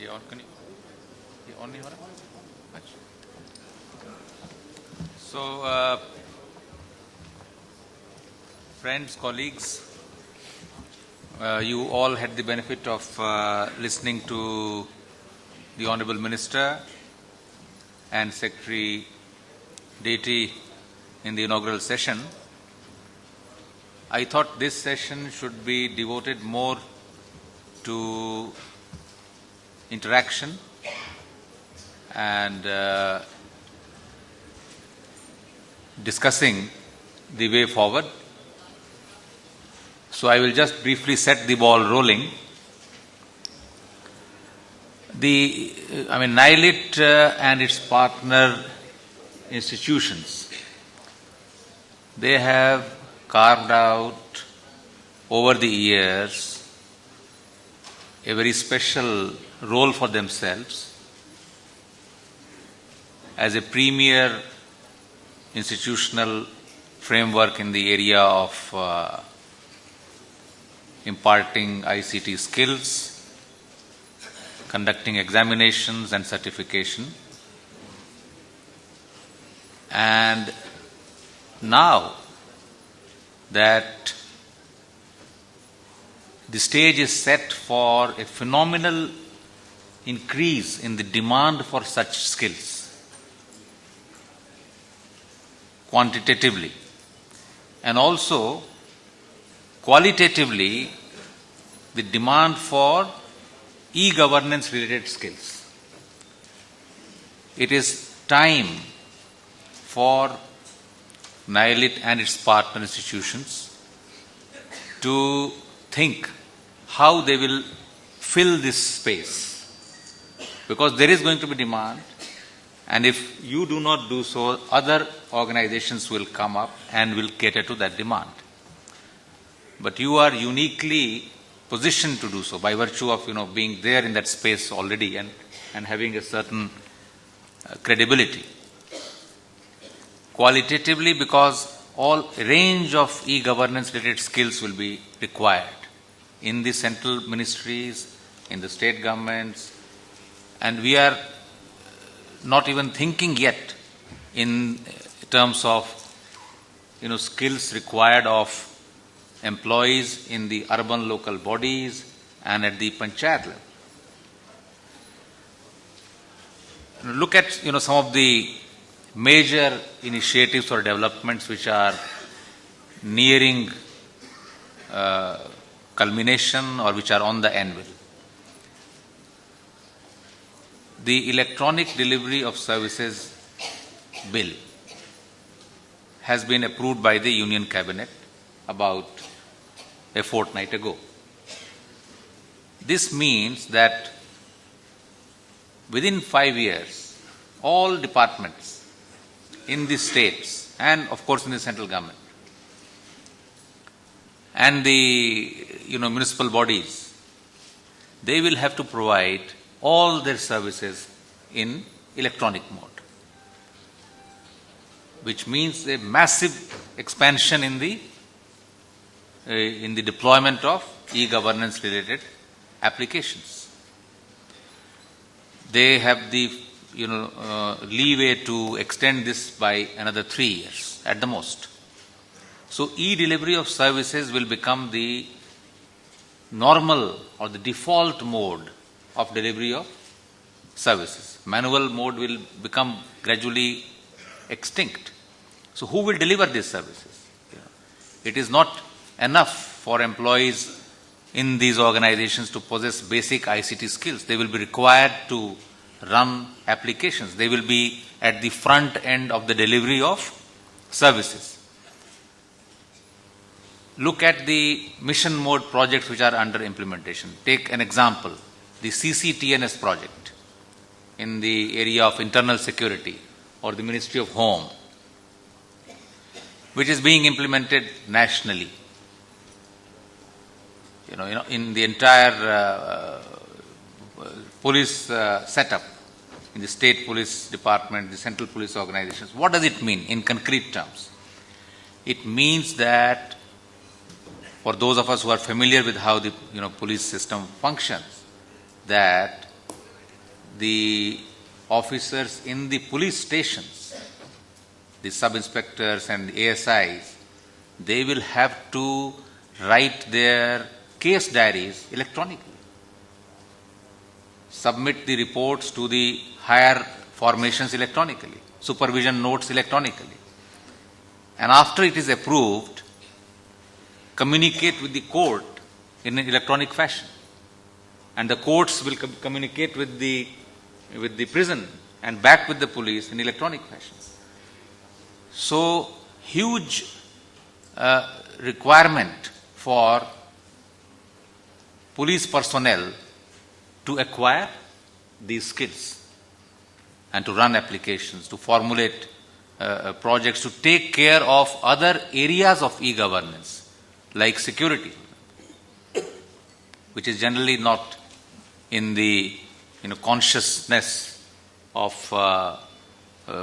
ये ऑन करनी ये ऑन नहीं हो रहा अच्छा so friends, colleagues, you all had the benefit of listening to the Honorable Minister and Secretary Deity in the inaugural session. I thought this session should be devoted more to interaction and discussing the way forward. So I will just briefly set the ball rolling. NILIT and its partner institutions, they have carved out over the years a very special role for themselves as a premier institutional framework in the area of imparting ICT skills, conducting examinations and certification. And now that the stage is set for a phenomenal increase in the demand for such skills, quantitatively, and also qualitatively, the demand for e-governance related skills. It is time for NILIT and its partner institutions to think how they will fill this space, because there is going to be demand, and if you do not do so, other organizations will come up and will cater to that demand. But you are uniquely positioned to do so by virtue of being there in that space already and having a certain credibility. Qualitatively, because all range of e-governance related skills will be required in the central ministries, in the state governments, and we are not even thinking yet in terms of skills required of employees in the urban local bodies and at the panchayat level. Look at some of the major initiatives or developments which are nearing culmination or which are on the anvil. The Electronic Delivery of Services Bill has been approved by the Union Cabinet about a fortnight ago. This means that within 5 years, all departments in the states and of course in the central government and the municipal bodies, they will have to provide all their services in electronic mode, which means a massive expansion in the deployment of e-governance related applications. They have the leeway to extend this by another 3 years at the most. So e-delivery of services will become the normal or the default mode of delivery of services. Manual mode will become gradually extinct. So who will deliver these services? It is not enough for employees in these organizations to possess basic ICT skills. They will be required to run applications. They will be at the front end of the delivery of services. Look at the mission mode projects which are under implementation. Take an example, the CCTNS project in the area of internal security or the Ministry of Home, which is being implemented nationally. In the entire police setup, in the state police department, the central police organizations. What does it mean in concrete terms? It means that for those of us who are familiar with how the police system functions, that the officers in the police stations, the sub-inspectors and ASIs, they will have to write their case diaries electronically, submit the reports to the higher formations electronically, supervision notes electronically, and after it is approved, communicate with the court in an electronic fashion. And the courts will communicate with the prison and back with the police in electronic fashion. So, huge requirement for police personnel to acquire these skills and to run applications, to formulate projects, to take care of other areas of e-governance like security, which is generally not in the consciousness of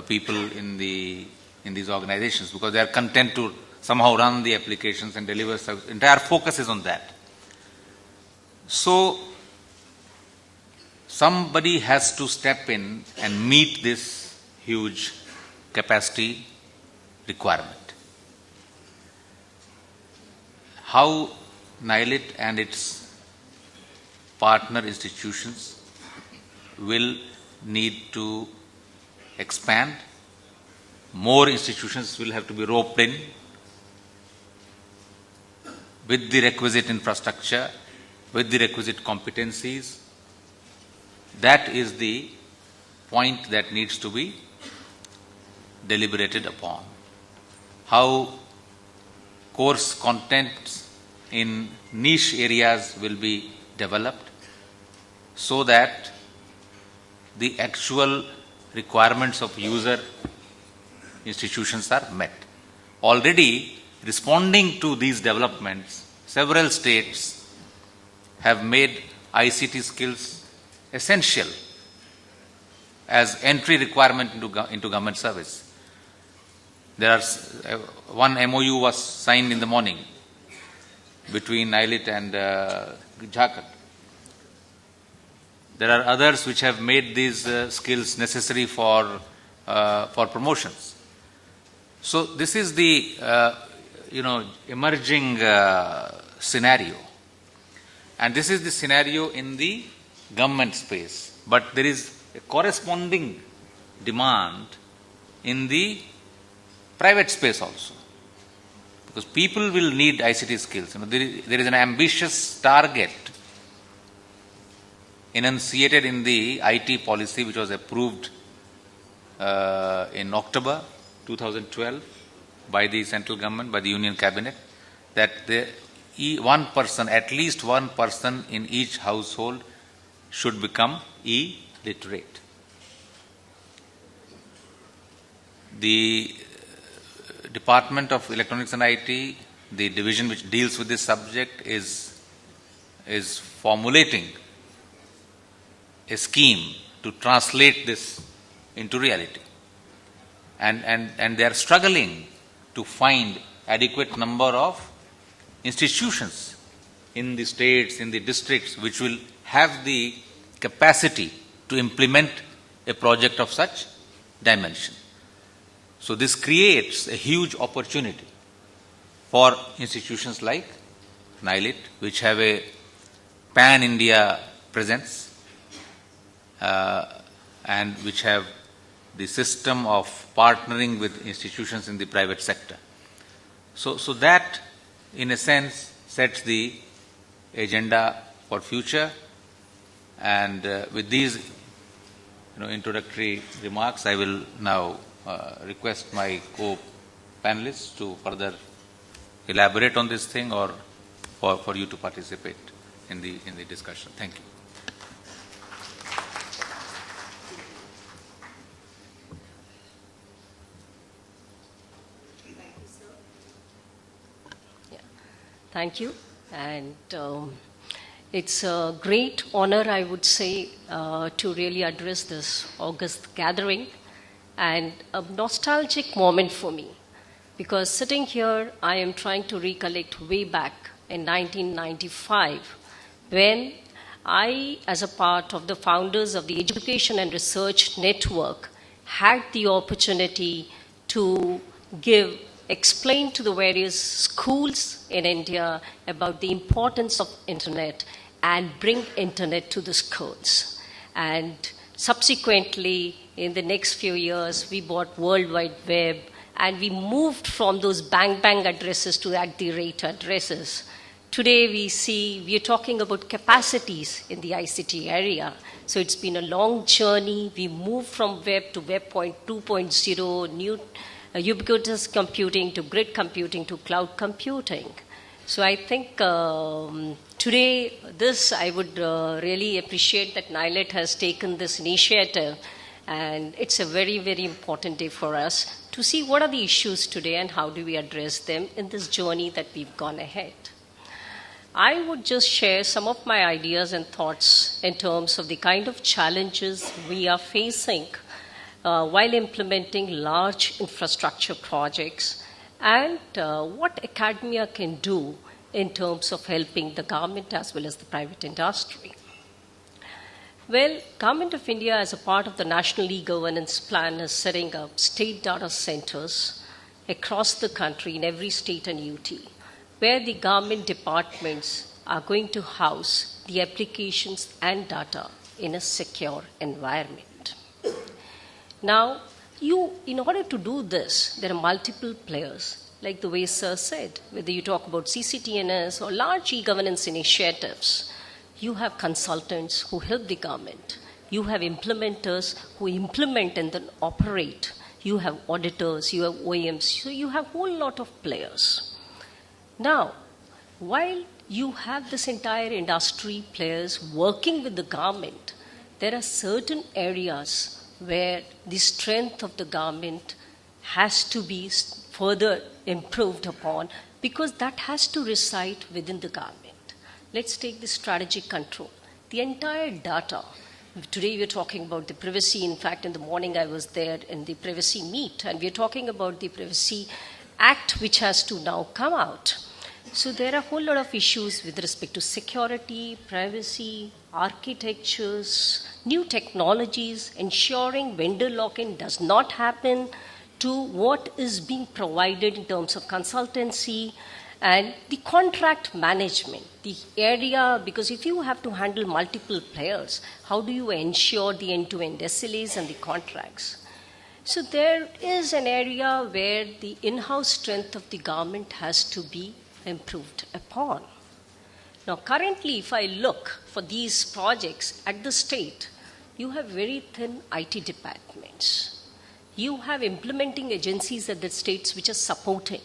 people in these organizations, because they are content to somehow run the applications and deliver service. Entire focus is on that. So somebody has to step in and meet this huge capacity requirement. How NILIT and its partner institutions will need to expand. More institutions will have to be roped in with the requisite infrastructure, with the requisite competencies. That is the point that needs to be deliberated upon. How course contents in niche areas will be developed so that the actual requirements of user institutions are met. Already, responding to these developments, several states have made ICT skills essential as entry requirement into government service. There are one MOU was signed in the morning between NILIT and Jharkhand. There are others which have made these skills necessary for promotions. So this is the emerging scenario, and this is the scenario in the government space. But there is a corresponding demand in the private space also, because people will need ICT skills. There is an ambitious target enunciated in the IT policy, which was approved in October 2012 by the central government, by the Union Cabinet, that at least one person in each household should become e-literate. The Department of Electronics and IT, the division which deals with this subject, is formulating a scheme to translate this into reality. And they are struggling to find adequate number of institutions in the states, in the districts, which will have the capacity to implement a project of such dimension. So this creates a huge opportunity for institutions like NILIT, which have a pan-India presence, and which have the system of partnering with institutions in the private sector. So that, in a sense, sets the agenda for future. And with these introductory remarks, I will now request my co-panelists to further elaborate on this thing, or for you to participate in the discussion. Thank you. Thank you. And it's a great honor, I would say, to really address this August gathering, and a nostalgic moment for me, because sitting here, I am trying to recollect way back in 1995, when I, as a part of the founders of the Education and Research Network, had the opportunity to explain to the various schools in India about the importance of internet and bring internet to the schools. And subsequently, in the next few years, we bought World Wide Web, and we moved from those bang addresses to @ addresses. Today we are talking about capacities in the ICT area. So it's been a long journey. We moved from web to Web 2.0, new ubiquitous computing to grid computing to cloud computing. So I think today I would really appreciate that NILET has taken this initiative, and it's a very, very important day for us to see what are the issues today and how do we address them in this journey that we've gone ahead. I would just share some of my ideas and thoughts in terms of the kind of challenges we are facing while implementing large infrastructure projects, and what academia can do in terms of helping the government as well as the private industry. Well, Government of India, as a part of the National E-Governance Plan, is setting up state data centers across the country in every state and UT, where the government departments are going to house the applications and data in a secure environment. Now, in order to do this, there are multiple players, like the way Sir said, whether you talk about CCTNS or large e-governance initiatives. You have consultants who help the government. You have implementers who implement and then operate. You have auditors, you have OEMs, so you have a whole lot of players. Now, while you have this entire industry players working with the government, there are certain areas where the strength of the government has to be further improved upon, because that has to reside within the government. Let's take the strategic control. The entire data. Today we're talking about the privacy. In fact, in the morning I was there in the privacy meet, and we're talking about the Privacy Act, which has to now come out. So there are a whole lot of issues with respect to security, privacy, architectures, new technologies, ensuring vendor lock-in does not happen, to what is being provided in terms of consultancy, and the contract management, the area, because if you have to handle multiple players, how do you ensure the end-to-end SLAs and the contracts? So there is an area where the in-house strength of the government has to be improved upon. Now, currently, if I look for these projects at the state, you have very thin IT departments. You have implementing agencies at the states which are supporting,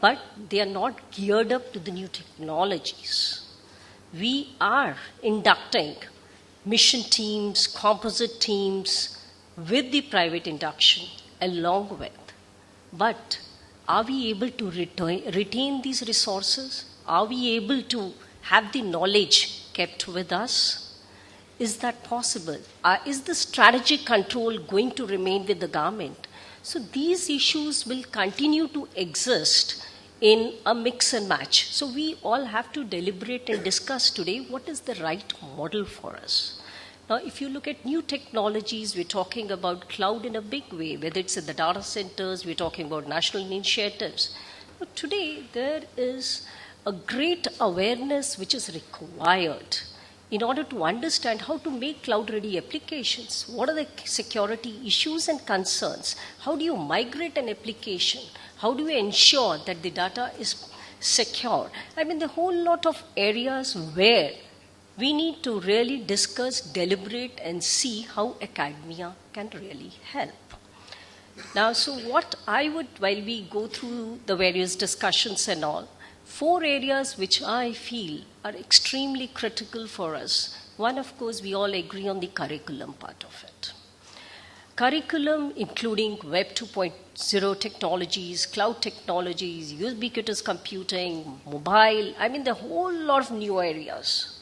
but they are not geared up to the new technologies. We are inducting mission teams, composite teams with the private induction along with. But are we able to retain these resources? Are we able to have the knowledge kept with us? Is that possible? Is the strategic control going to remain with the government? So these issues will continue to exist in a mix and match. So we all have to deliberate and discuss today what is the right model for us. Now, if you look at new technologies, we're talking about cloud in a big way, whether it's in the data centers, we're talking about national initiatives. But today, there is a great awareness which is required in order to understand how to make cloud-ready applications. What are the security issues and concerns? How do you migrate an application? How do you ensure that the data is secure? I mean, the whole lot of areas where we need to really discuss, deliberate, and see how academia can really help. Now, so what I would, while we go through the various discussions and all, 4 areas which I feel are extremely critical for us. One, of course, we all agree on the curriculum part of it. Curriculum including Web 2.0 technologies, cloud technologies, ubiquitous computing, mobile, I mean the whole lot of new areas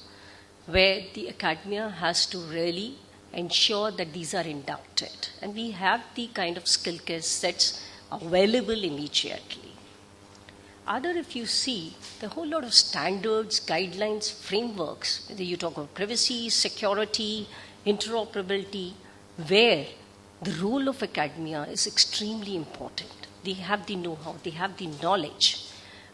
where the academia has to really ensure that these are inducted. And we have the kind of skill sets available immediately. other, if you see, the whole lot of standards, guidelines, frameworks, whether you talk about privacy, security, interoperability, where the role of academia is extremely important. They have the know-how, they have the knowledge.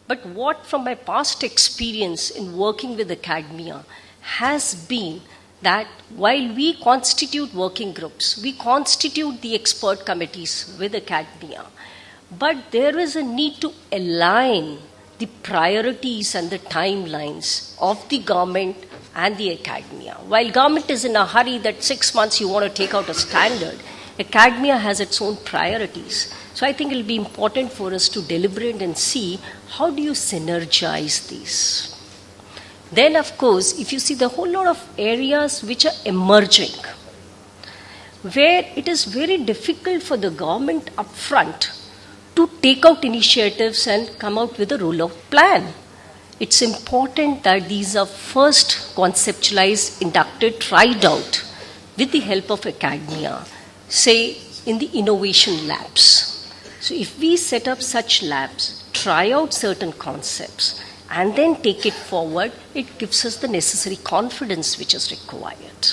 But what from my past experience in working with academia has been that while we constitute working groups, we constitute the expert committees with academia, but there is a need to align the priorities and the timelines of the government and the academia. While government is in a hurry that 6 months you want to take out a standard, academia has its own priorities. So I think it will be important for us to deliberate and see how do you synergize these. Then, of course, if you see the whole lot of areas which are emerging, where it is very difficult for the government upfront to take out initiatives and come out with a roll-out plan. It's important that these are first conceptualized, inducted, tried out with the help of academia, say in the innovation labs. So if we set up such labs, try out certain concepts, and then take it forward, it gives us the necessary confidence which is required.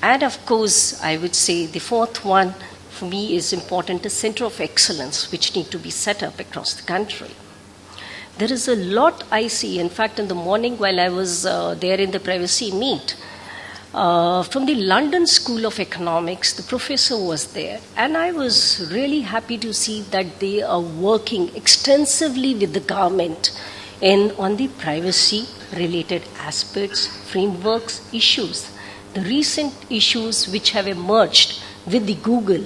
And of course, I would say the fourth one for me is important, a center of excellence which need to be set up across the country. There is a lot I see. In fact, in the morning while I was there in the privacy meet, from the London School of Economics, the professor was there, and I was really happy to see that they are working extensively with the government on the privacy-related aspects, frameworks, issues. The recent issues which have emerged with the Google,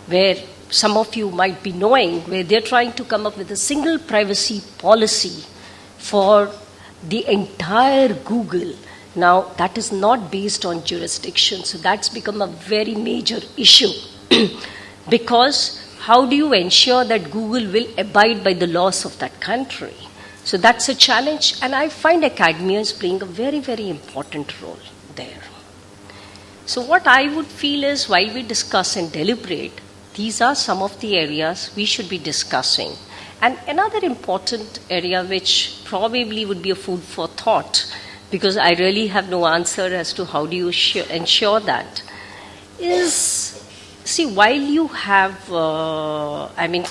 where some of you might be knowing, where they're trying to come up with a single privacy policy for the entire Google. Now, that is not based on jurisdiction, so that's become a very major issue. Because how do you ensure that Google will abide by the laws of that country? So that's a challenge, and I find academia is playing a very, very important role there. So what I would feel is, while we discuss and deliberate, these are some of the areas we should be discussing. And another important area which probably would be a food for thought, because I really have no answer as to how do you ensure that, is, see, while you have,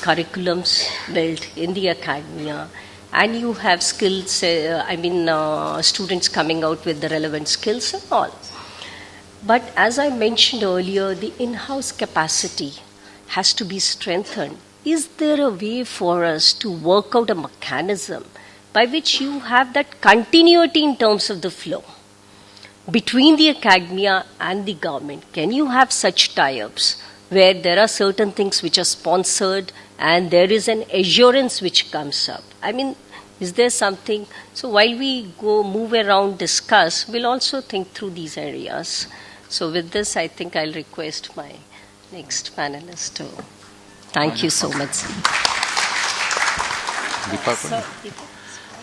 curriculums built in the academia, and you have skills, students coming out with the relevant skills and all. But as I mentioned earlier, the in-house capacity has to be strengthened. Is there a way for us to work out a mechanism by which you have that continuity in terms of the flow between the academia and the government? Can you have such tie-ups where there are certain things which are sponsored and there is an assurance which comes up? Is there something? So while we move around, discuss, we'll also think through these areas. So with this, I think I'll request my next panelist to thank you so much.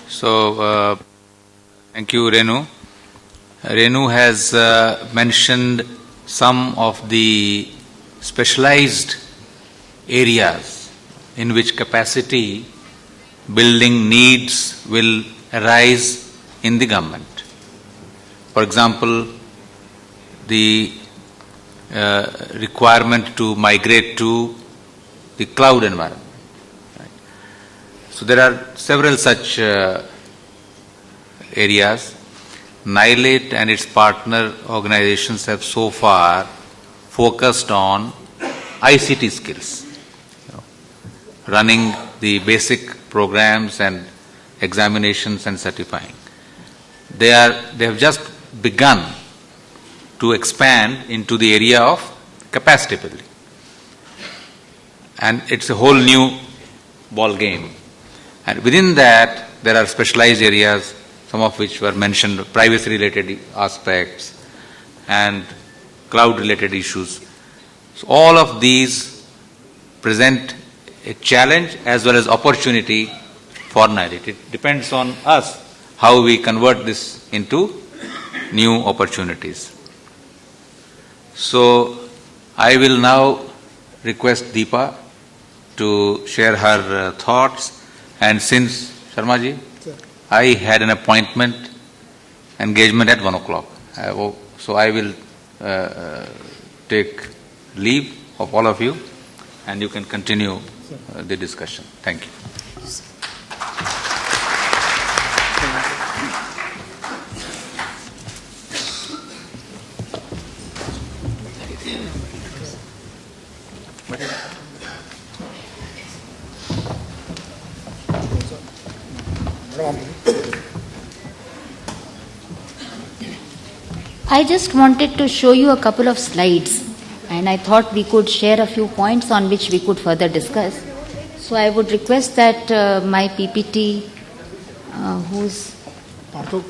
So, thank you, Renu. Renu has mentioned some of the specialized areas in which capacity building needs will arise in the government. For example, the requirement to migrate to the cloud environment. Right? So there are several such areas. NILATE and its partner organizations have so far focused on ICT skills, running the basic programs and examinations and certifying. They have just begun to expand into the area of capacity building. And it's a whole new ball game. And within that, there are specialized areas, some of which were mentioned, privacy-related aspects and cloud-related issues. So all of these present a challenge as well as opportunity for NILATE. It depends on us how we convert this into new opportunities. So I will now request Deepa to share her thoughts, and since Sharma ji, I had an appointment, engagement at 1 o'clock. So I will take leave of all of you, and you can continue the discussion. Thank you. I just wanted to show you a couple of slides, and I thought we could share a few points on which we could further discuss. So I would request that my PPT, who's Partho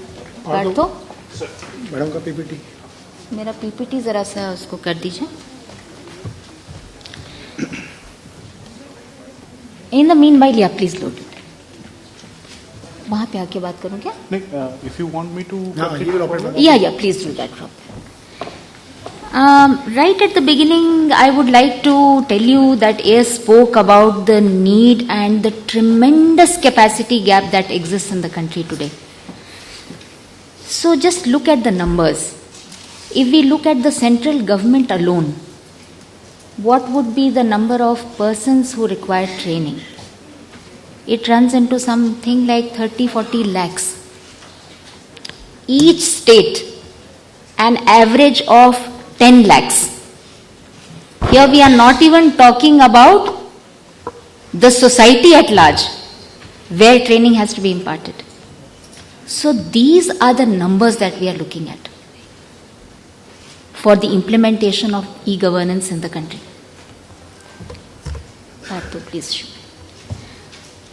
Partho? Madam का PPT मेरा PPT जरा सा उसको कर दीजिए. In the meanwhile, yeah, please load it. वहाँ पे आके बात करूँ क्या? नहीं if you want me to Yeah, please do that, Rob. Right at the beginning, I would like to tell you that AS spoke about the need and the tremendous capacity gap that exists in the country today. So just look at the numbers. If we look at the central government alone, what would be the number of persons who require training? It runs into something like 30-40 lakhs. Each state, an average of 10 lakhs. Here we are not even talking about the society at large, where training has to be imparted. So these are the numbers that we are looking at for the implementation of e-governance in the country. Partho, please show.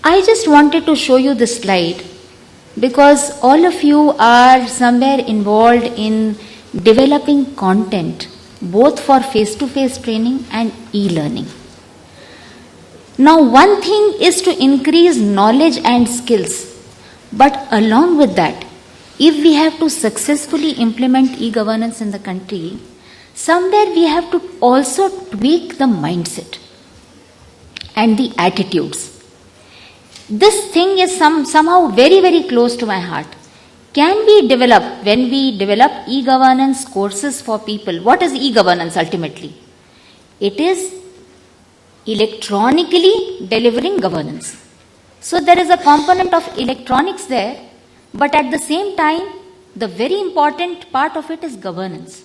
I just wanted to show you this slide because all of you are somewhere involved in developing content both for face-to-face training and e-learning. Now, one thing is to increase knowledge and skills, but along with that, if we have to successfully implement e-governance in the country, somewhere we have to also tweak the mindset and the attitudes. This thing is somehow very, very close to my heart. Can we develop, when we develop e-governance courses for people, what is e-governance ultimately? It is electronically delivering governance. So there is a component of electronics there, but at the same time, the very important part of it is governance.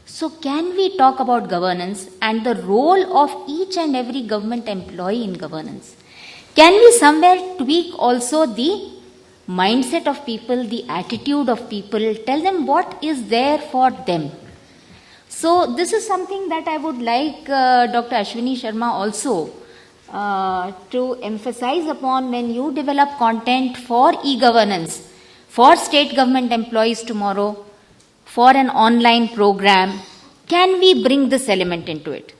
So can we talk about governance and the role of each and every government employee in governance? Can we somewhere tweak also the mindset of people, the attitude of people, tell them what is there for them? So this is something that I would like Dr. Ashwini Sharma also to emphasize upon when you develop content for e-governance, for state government employees tomorrow, for an online program. Can we bring this element into it?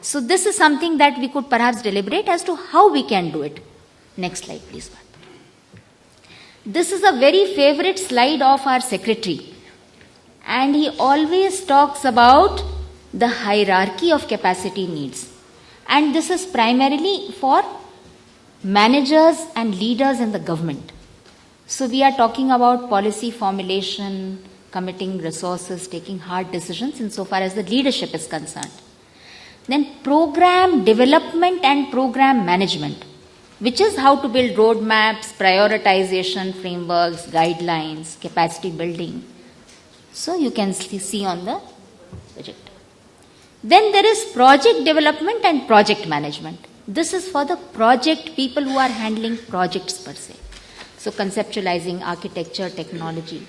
So this is something that we could perhaps deliberate as to how we can do it. Next slide, please. This is a very favorite slide of our secretary. And he always talks about the hierarchy of capacity needs. And this is primarily for managers and leaders in the government. So we are talking about policy formulation, committing resources, taking hard decisions insofar as the leadership is concerned. Then program development and program management, which is how to build roadmaps, prioritization frameworks, guidelines, capacity building. So you can see on the project. Then there is project development and project management. This is for the project people who are handling projects per se. So conceptualizing architecture, technology.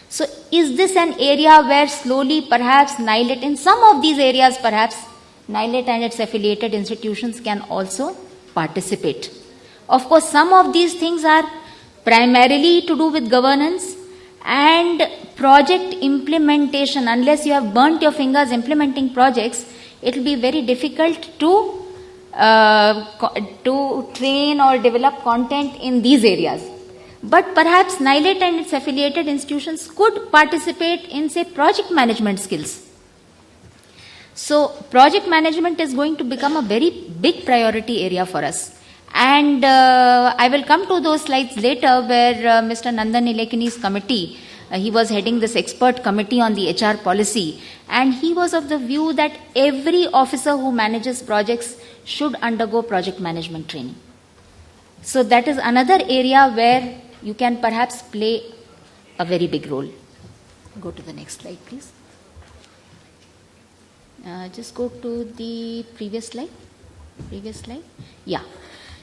So is this an area where slowly perhaps NILET, in some of these areas perhaps NILET and its affiliated institutions can also participate. Of course, some of these things are primarily to do with governance and project implementation. Unless you have burnt your fingers implementing projects, it will be very difficult to train or develop content in these areas. But perhaps NILET and its affiliated institutions could participate in, say, project management skills. So project management is going to become a very big priority area for us. And I will come to those slides later where Mr. Nandan Nilekani's committee, he was heading this expert committee on the HR policy, and he was of the view that every officer who manages projects should undergo project management training. So that is another area where you can perhaps play a very big role. Go to the next slide, please. Just go to the previous slide. Yeah.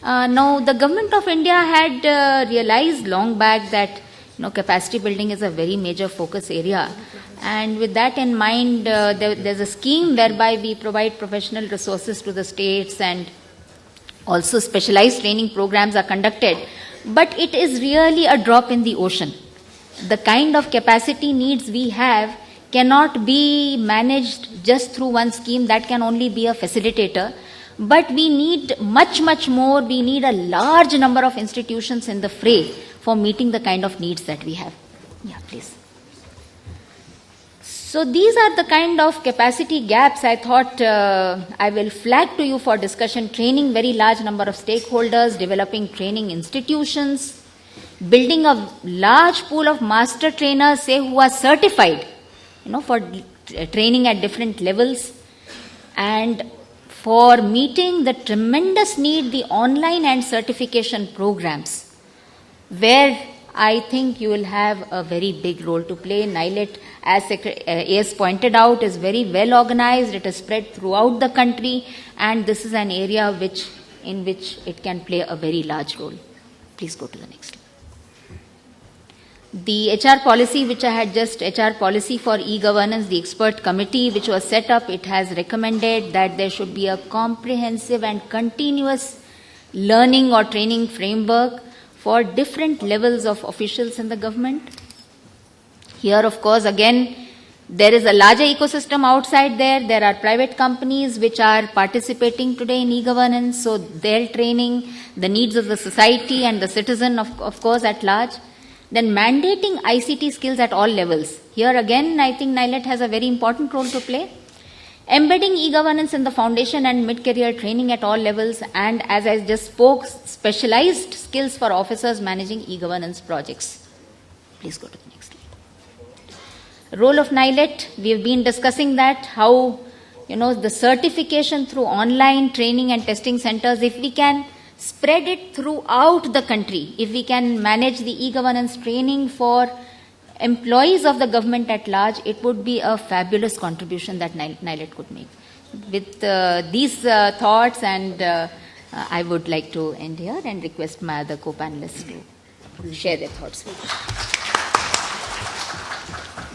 Now, the government of India had realized long back that capacity building is a very major focus area. And with that in mind, there's a scheme whereby we provide professional resources to the states, and also specialized training programs are conducted. But it is really a drop in the ocean. The kind of capacity needs we have cannot be managed just through one scheme. That can only be a facilitator. But we need much, much more. We need a large number of institutions in the fray for meeting the kind of needs that we have. Yeah, please. So these are the kind of capacity gaps I thought I will flag to you for discussion. Training very large number of stakeholders, developing training institutions, building a large pool of master trainers, say, who are certified, for training at different levels, and for meeting the tremendous need, the online and certification programs, where I think you will have a very big role to play. NILET, as AS pointed out, is very well organized. It is spread throughout the country, and this is an area in which it can play a very large role. Please go to the next slide. The HR policy, which I had just, HR policy for e-governance, the expert committee which was set up, it has recommended that there should be a comprehensive and continuous learning or training framework for different levels of officials in the government. Here, of course, again, there is a larger ecosystem outside there. There are private companies which are participating today in e-governance, so their training, the needs of the society and the citizen, of course, at large. Then mandating ICT skills at all levels. Here again, I think NILET has a very important role to play. Embedding e-governance in the foundation and mid-career training at all levels, and as I just spoke, specialized skills for officers managing e-governance projects. Please go to the next slide. Role of NILET, we have been discussing that, how, the certification through online training and testing centers, if we can spread it throughout the country, if we can manage the e-governance training for employees of the government at large, it would be a fabulous contribution that NILET could make. With these thoughts, and I would like to end here and request my other co-panelists to share their thoughts with me.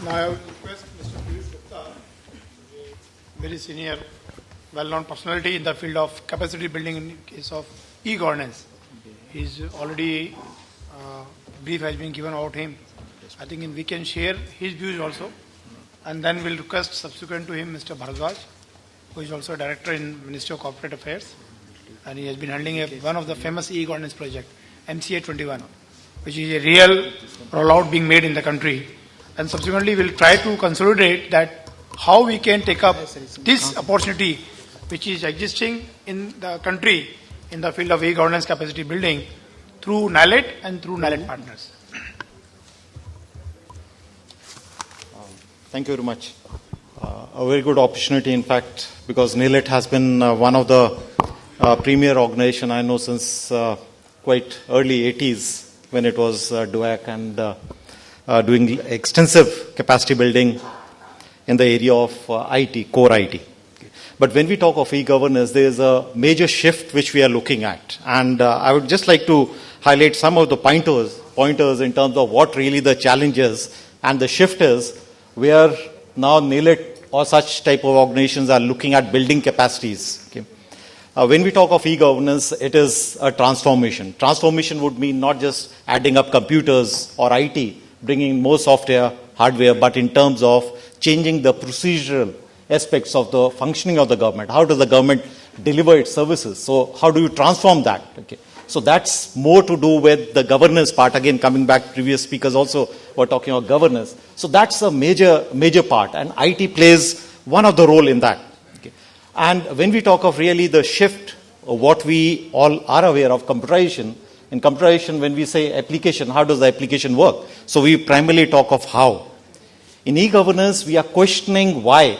Now I would request Mr. Piyush Gupta, a very senior, well-known personality in the field of capacity building in case of e-governance. He's already brief has been given about him. I think we can share his views also, and then we'll request subsequent to him Mr. Bharadwaj, who is also a director in Ministry of Corporate Affairs, and he has been handling one of the famous e-governance project, MCA 21, which is a real rollout being made in the country. And subsequently we'll try to consolidate that how we can take up this opportunity which is existing in the country in the field of e-governance capacity building through NILET and through NILET partners. Thank you very much. A very good opportunity, in fact, because NILET has been one of the premier organization I know since quite early 80s when it was DUAC and doing extensive capacity building in the area of IT, core IT. But when we talk of e-governance, there is a major shift which we are looking at. And I would just like to highlight some of the pointers in terms of what really the challenge is and the shift is, where now NILET or such type of organizations are looking at building capacities. Okay. When we talk of e-governance, it is a transformation. Transformation would mean not just adding up computers or IT, bringing more software, hardware, but in terms of changing the procedural aspects of the functioning of the government. How does the government deliver its services? So how do you transform that? Okay. So that's more to do with the governance part. Again, coming back, previous speakers also were talking about governance. So that's a major part, and IT plays one of the role in that. Okay. And when we talk of really the shift what we all are aware of computerization. In computerization, when we say application, how does the application work? So we primarily talk of how. In e-governance, we are questioning why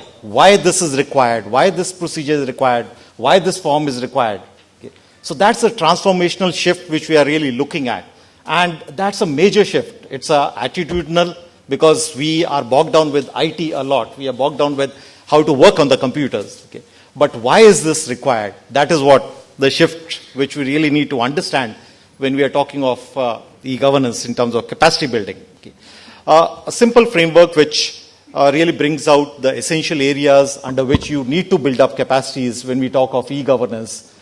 this is required, why this procedure is required, why this form is required. Okay. So that's a transformational shift which we are really looking at. And that's a major shift. It's attitudinal, because we are bogged down with IT a lot. We are bogged down with how to work on the computers. Okay. But why is this required? That is what the shift which we really need to understand when we are talking of e-governance in terms of capacity building. Okay. A simple framework which really brings out the essential areas under which you need to build up capacities when we talk of e-governance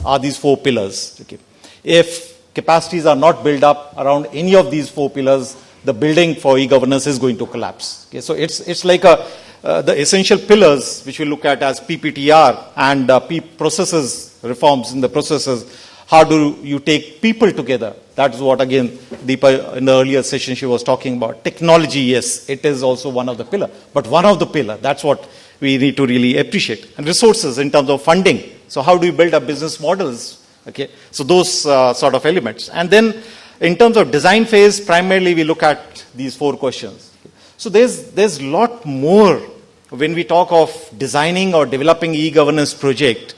are these 4 pillars. Okay. If capacities are not built up around any of these 4 pillars, the building for e-governance is going to collapse. Okay. So it's like the essential pillars which we look at as PPTR and processes, reforms in the processes. How do you take people together? That is what, again, Deepa in the earlier session she was talking about. Technology, yes, it is also one of the pillars. But one of the pillars, that's what we need to really appreciate. And resources in terms of funding. So how do you build up business models? Okay, so those sort of elements. And then in terms of design phase, primarily we look at these 4 questions. Okay. So there's a lot more when we talk of designing or developing e-governance project.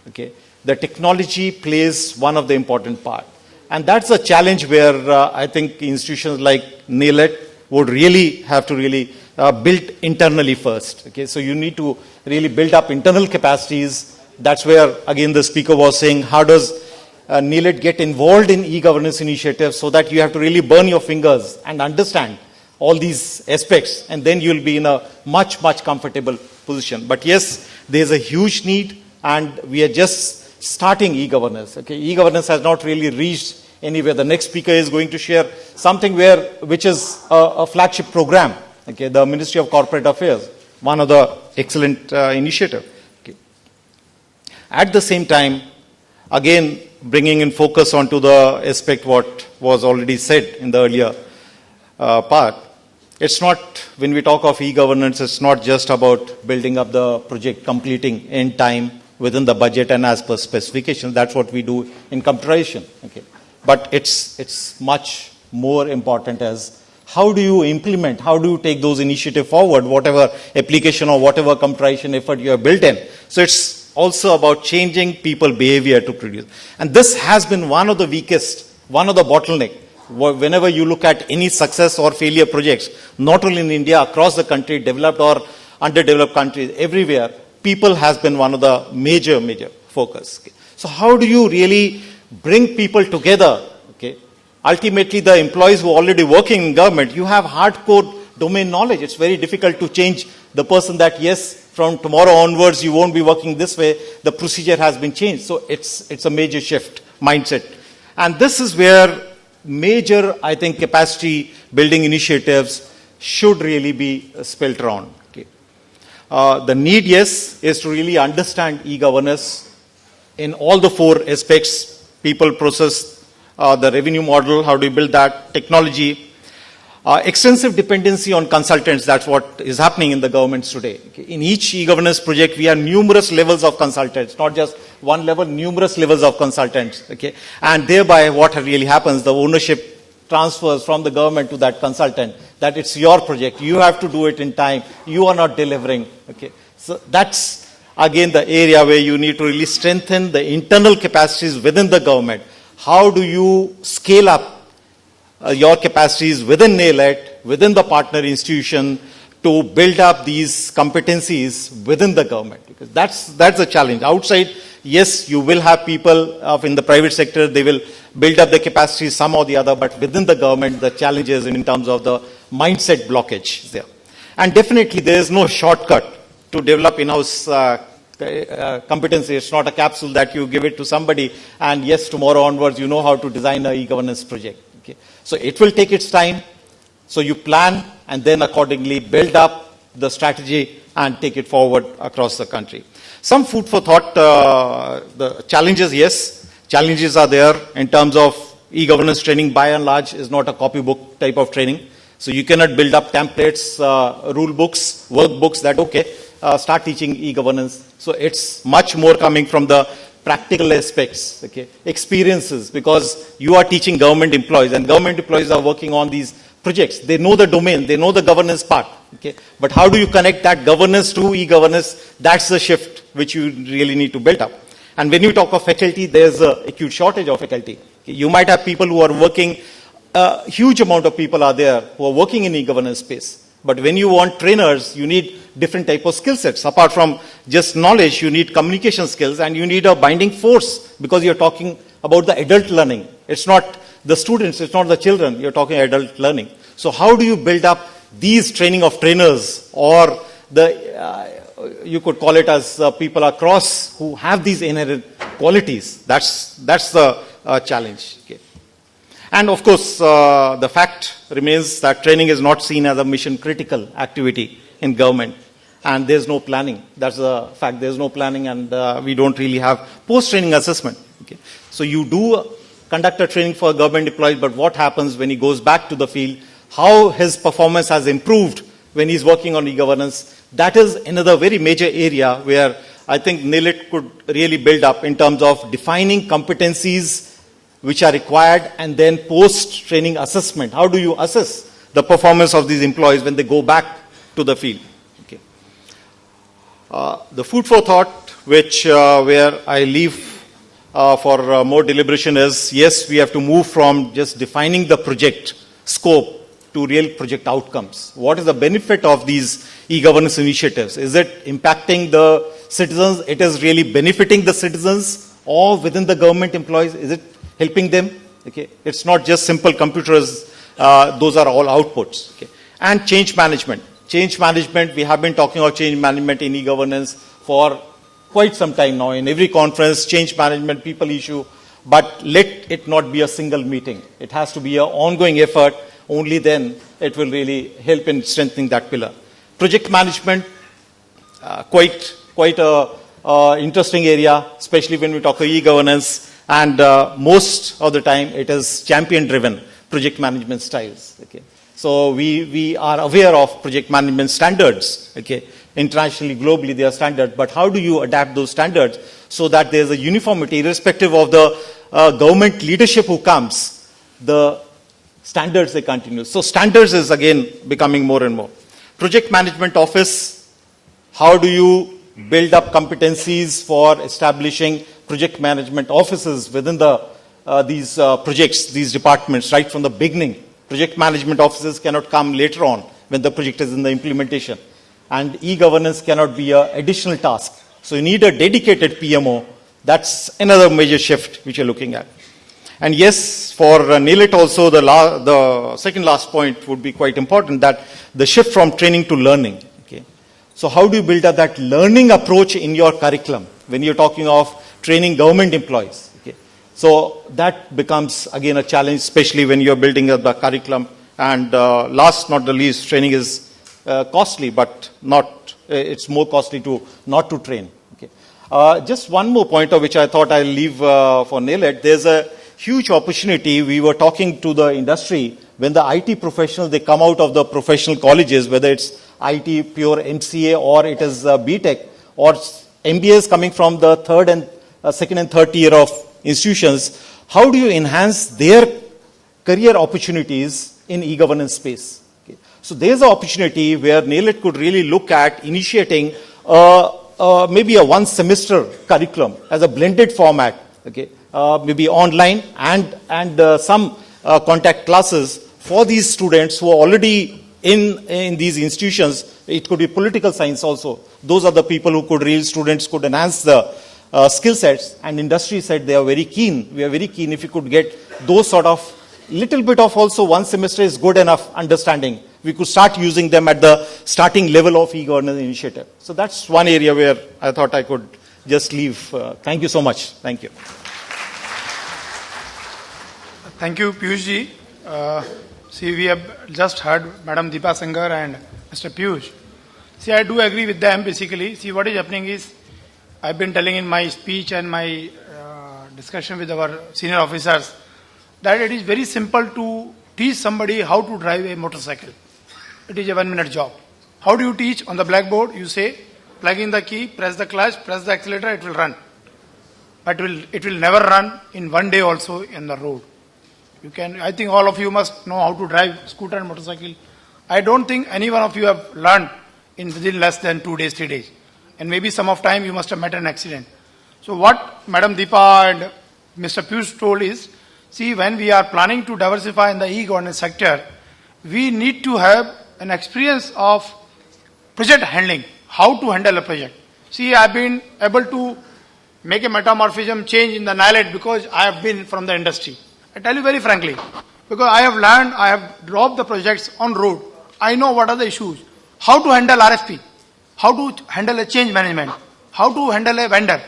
Okay. The technology plays one of the important part. And that's a challenge where I think institutions like NAILET would really have to build internally first. Okay, so you need to really build up internal capacities. That's where, again, the speaker was saying, how does NAILET get involved in e-governance initiatives, so that you have to really burn your fingers and understand all these aspects, and then you'll be in a much, much comfortable position. But yes, there's a huge need, and we are just starting e-governance. Okay, e-governance has not really reached anywhere. The next speaker is going to share something which is a flagship program. Okay, the Ministry of Corporate Affairs, one of the excellent initiative. Okay. At the same time, again, bringing in focus onto the aspect what was already said in the earlier part. It's not, when we talk of e-governance, it's not just about building up the project, completing in time, within the budget and as per specifications. That's what we do in computerization. Okay. But it's much more important as how do you implement, how do you take those initiatives forward, whatever application or whatever computerization effort you have built in. So it's also about changing people behavior to produce. And this has been one of the weakest, one of the bottleneck. Whenever you look at any success or failure projects, not only in India, across the country, developed or underdeveloped countries, everywhere, people has been one of the major focus. Okay. So how do you really bring people together? Okay. Ultimately, the employees who are already working in government, you have hardcore domain knowledge. It's very difficult to change the person that, yes, from tomorrow onwards, you won't be working this way. The procedure has been changed. So it's a major shift mindset. And this is where major, I think, capacity building initiatives should really be spelled around. The need, yes, is to really understand e-governance in all the 4 aspects: people, process, the revenue model, how do you build that, technology, extensive dependency on consultants. That's what is happening in the governments today. Okay. In each e-governance project, we have numerous levels of consultants, not just one level, numerous levels of consultants. Okay. And thereby, what really happens, the ownership transfers from the government to that consultant, that it's your project, you have to do it in time, you are not delivering. Okay. So that's, again, the area where you need to really strengthen the internal capacities within the government. How do you scale up your capacities within NAILET, within the partner institution, to build up these competencies within the government? Because that's a challenge. Outside, yes, you will have people in the private sector, they will build up the capacity some or the other, but within the government, the challenges in terms of the mindset blockage is there. And definitely there is no shortcut to develop in-house competency. It's not a capsule that you give it to somebody and yes, tomorrow onwards you know how to design an e-governance project. Okay. So it will take its time. So you plan and then accordingly build up the strategy and take it forward across the country. Some food for thought, the challenges, yes. Challenges are there in terms of e-governance training, by and large, is not a copybook type of training. So you cannot build up templates, rule books, workbooks that, okay, start teaching e-governance. So it's much more coming from the practical aspects, okay, experiences, because you are teaching government employees, and government employees are working on these projects. They know the domain, they know the governance part, okay. But how do you connect that governance to e-governance? That's the shift which you really need to build up. And when you talk of faculty, there's an acute shortage of faculty. Okay. You might have people who are working, a huge amount of people are there who are working in e-governance space. But when you want trainers, you need different type of skill sets. Apart from just knowledge, you need communication skills, and you need a binding force, because you're talking about the adult learning. It's not the students, it's not the children, you're talking adult learning. So how do you build up these training of trainers, or you could call it as people across who have these inherent qualities? That's the challenge. Okay. And of course, the fact remains that training is not seen as a mission critical activity in government, and there's no planning. That's a fact. There's no planning, and we don't really have post-training assessment. Okay. So you do conduct a training for government employees, but what happens when he goes back to the field? How his performance has improved when he's working on e-governance? That is another very major area where I think NILIT could really build up in terms of defining competencies which are required, and then post-training assessment. How do you assess the performance of these employees when they go back to the field? Okay. The food for thought, which where I leave for more deliberation, is yes, we have to move from just defining the project scope to real project outcomes. What is the benefit of these e-governance initiatives? Is it impacting the citizens? It is really benefiting the citizens or within the government employees? Is it helping them? Okay. It's not just simple computers. Those are all outputs. Okay. And change management. Change management, we have been talking about change management in e-governance for quite some time now. In every conference, change management, people issue, but let it not be a single meeting. It has to be an ongoing effort. Only then it will really help in strengthening that pillar. Project management, quite a interesting area, especially when we talk about e-governance. And most of the time, it is champion-driven project management styles. Okay. So we are aware of project management standards. Okay. Internationally, globally, they are standards. But how do you adapt those standards so that there is a uniformity, irrespective of the government leadership who comes? The standards, they continue. So standards is again becoming more and more. Project management office, how do you build up competencies for establishing project management offices within these projects, these departments, right from the beginning? Project management offices cannot come later on when the project is in the implementation. And e-governance cannot be an additional task. So you need a dedicated PMO. That's another major shift which you're looking at. And yes, for NILIT also, the second last point would be quite important, that the shift from training to learning. Okay. So how do you build up that learning approach in your curriculum when you're talking of training government employees? Okay. So that becomes again a challenge, especially when you're building up the curriculum. And last not the least, training is costly, but it's more costly not to train. Okay. Just one more point of which I thought I'll leave for NILIT. There's a huge opportunity. We were talking to the industry when the IT professionals, they come out of the professional colleges, whether it's IT, pure MCA, or it is BTech, or MBAs coming from the second and third tier of institutions. How do you enhance their career opportunities in e-governance space? Okay. So there's an opportunity where NILIT could really look at initiating maybe a one semester curriculum as a blended format. Okay. Maybe online and some contact classes for these students who are already in these institutions. It could be political science also. Those are the people who students could enhance the skill sets, and industry said they are very keen. We are very keen if you could get those sort of little bit of also one semester is good enough understanding. We could start using them at the starting level of e-governance initiative. So that's one area where I thought I could just leave. Thank you so much. Thank you. Thank you, Piyush ji. See, we have just heard Madam Deepa Sangar and Mr. Piyush. See, I do agree with them basically. See, what is happening is, I've been telling in my speech and my discussion with our senior officers that it is very simple to teach somebody how to drive a motorcycle. It is a 1-minute job. How do you teach? On the blackboard, you say, plug in the key, press the clutch, press the accelerator, it will run. but it will never run in one day also in the road. I think all of you must know how to drive scooter and motorcycle. I don't think any one of you have learned within less than 2 days, 3 days. And maybe some of time you must have met an accident. So what Madam Deepa and Mr. Piyush told is, see, when we are planning to diversify in the e-governance sector, we need to have an experience of project handling, how to handle a project. See, I've been able to make a metamorphism change in the NILAT because I have been from the industry. I tell you very frankly, because I have learned, I have dropped the projects on road. I know what are the issues, how to handle RFP, how to handle a change management, how to handle a vendor.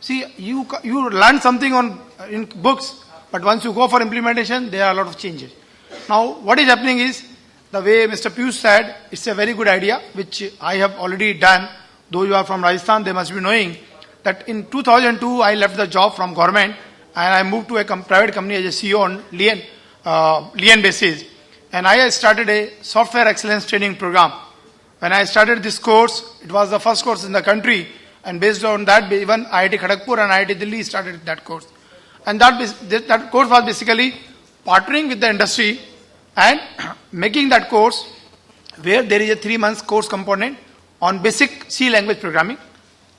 See, you learn something in books, but once you go for implementation, there are a lot of changes. Now, what is happening is, the way Mr. Piyush said, it's a very good idea, which I have already done. Those who are from Rajasthan, they must be knowing that in 2002, I left the job from government and I moved to a private company as a CEO on lien basis. And I started a software excellence training program. When I started this course, it was the first course in the country. And based on that, even IIT Kharagpur and IIT Delhi started that course. And that course was basically partnering with the industry and making that course where there is a 3 months course component on basic C language programming,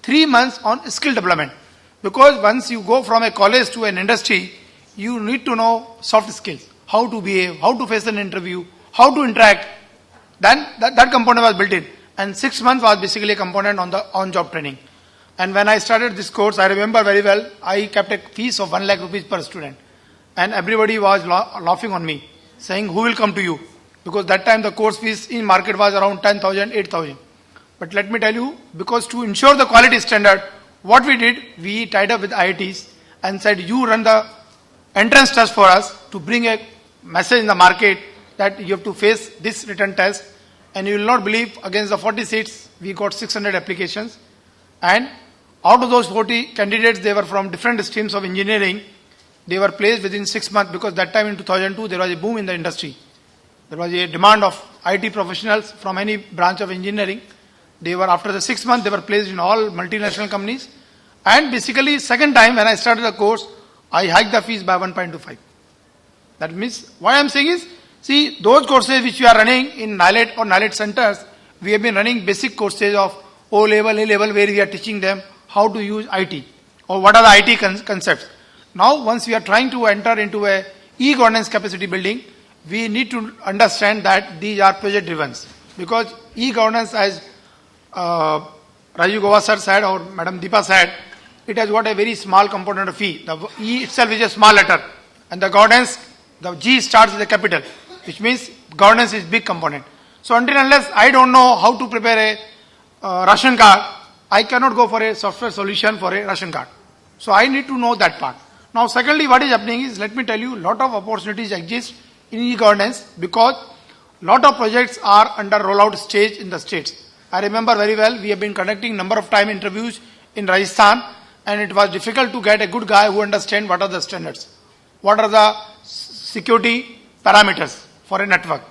3 months on skill development. Because once you go from a college to an industry, you need to know soft skills, how to behave, how to face an interview, how to interact. Then that component was built in. And 6 months was basically a component on the on-job training. And when I started this course, I remember very well, I kept a fees of 1 lakh rupees per student. And everybody was laughing on me, saying, who will come to you? Because that time the course fees in market was around 10,000, 8,000. But let me tell you, because to ensure the quality standard, what we did, we tied up with IITs and said, you run the entrance test for us to bring a message in the market that you have to face this written test. And you will not believe, against the 40 seats, we got 600 applications. And out of those 40 candidates, they were from different streams of engineering. They were placed within 6 months because that time in 2002, there was a boom in the industry. There was a demand of IT professionals from any branch of engineering. They were, after the 6 months, they were placed in all multinational companies. And basically, second time when I started the course, I hiked the fees by 1.25. That means, what I am saying is, see, those courses which we are running in NILAT or NILAT centers, we have been running basic courses of O level, A level, where we are teaching them how to use IT or what are the IT concepts. Now, once we are trying to enter into a e-governance capacity building, we need to understand that these are project driven. Because e-governance, as Rajiv Gova sir said or Madam Deepa said, it has got a very small component of E. The E itself is a small letter. And the governance, the G starts with a capital, which means governance is big component. So until unless I don't know how to prepare a ration card, I cannot go for a software solution for a ration card. So I need to know that part. Now secondly, what is happening is, let me tell you, lot of opportunities exist in e-governance because lot of projects are under rollout stage in the states. I remember very well, we have been conducting number of time interviews in Rajasthan and it was difficult to get a good guy who understands what are the standards, what are the security parameters for a network.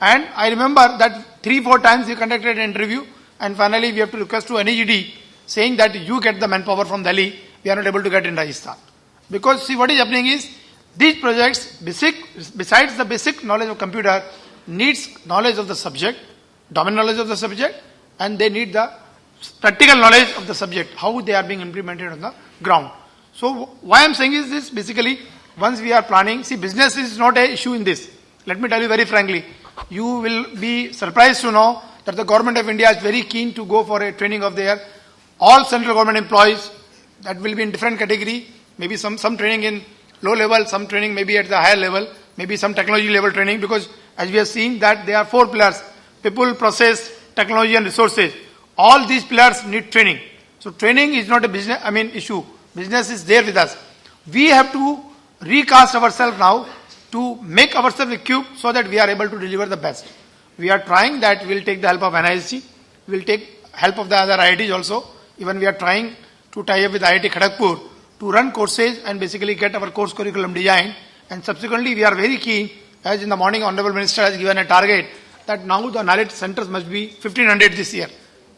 And I remember that 3-4 times we conducted an interview and finally we have to request to NEGD saying that you get the manpower from Delhi, we are not able to get in Rajasthan. Because see what is happening is, these projects, besides the basic knowledge of computer, needs knowledge of the subject, domain knowledge of the subject, and they need the practical knowledge of the subject, how they are being implemented on the ground. So why I am saying is this, basically, once we are planning, see business is not an issue in this. Let me tell you very frankly, you will be surprised to know that the government of India is very keen to go for a training of their all central government employees. That will be in different category, maybe some training in low level, some training maybe at the higher level, maybe some technology level training, because as we have seen that there are 4 pillars: people, process, technology and resources. All these pillars need training. So training is not a business, issue. Business is there with us. We have to recast ourselves now to make ourselves equipped so that we are able to deliver the best. We are trying that. We'll take the help of NIST. We'll take help of the other IITs also. Even we are trying to tie up with IIT Kharagpur to run courses and basically get our course curriculum designed. And subsequently, we are very keen, as in the morning Honorable Minister has given a target, that now the knowledge centers must be 1,500 this year.